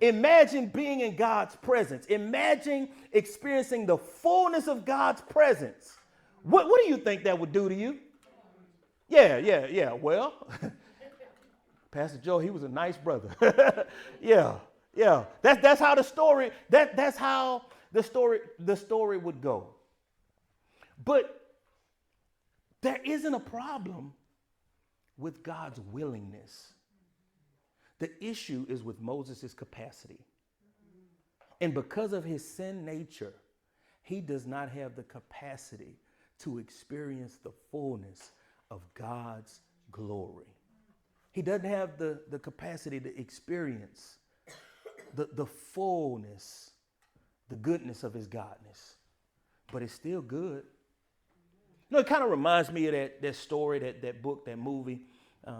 Imagine being in God's presence. Imagine experiencing the fullness of God's presence. What do you think that would do to you? Yeah. Well, Pastor Joe, he was a nice brother. yeah. That's how the story, that's how the story would go. But there isn't a problem with God's willingness. The issue is with Moses' capacity. And because of his sin nature, he does not have the capacity to experience the fullness of God's glory. He doesn't have the capacity to experience the fullness, the goodness of his godness. But it's still good. You know, it kind of reminds me of that story, that book, that movie